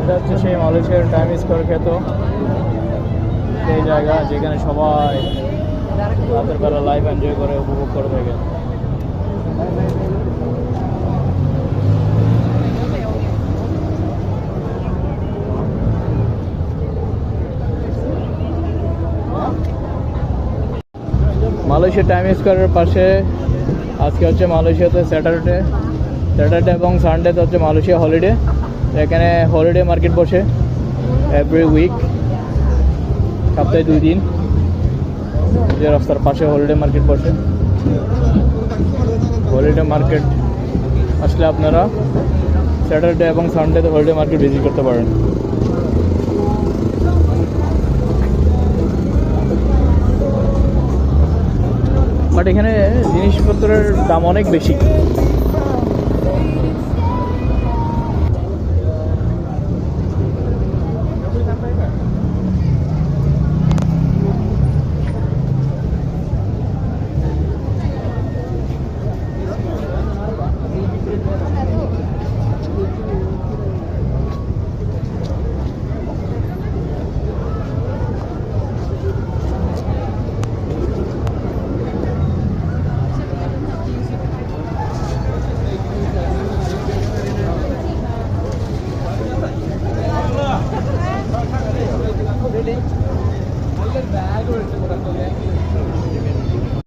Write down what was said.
এটা হচ্ছে সেই মালয়েশিয়ার টাইম স্কোয়ার খ্যাত সেই জায়গা যেখানে সবাই রাতের বেলা লাইভ এনজয় করে উপভোগ করে থাকে। মালয়েশিয়া টাইম স্কোয়ারের পাশে আজকে হচ্ছে মালয়েশিয়াতে স্যাটারডে এবং সানডেতে হচ্ছে মালয়েশিয়া হলিডে। এখানে হলিডে মার্কেট বসে এভরি উইক, সপ্তাহে 2 দিন। যে রাস্তার পাশে হলিডে মার্কেট বসে। হলিডে মার্কেট আসলে আপনারা স্যাটারডে এবং সানডেতে হলিডে মার্কেট ভিজিট করতে পারেন। বাট এখানে জিনিসপত্রের দাম অনেক বেশি।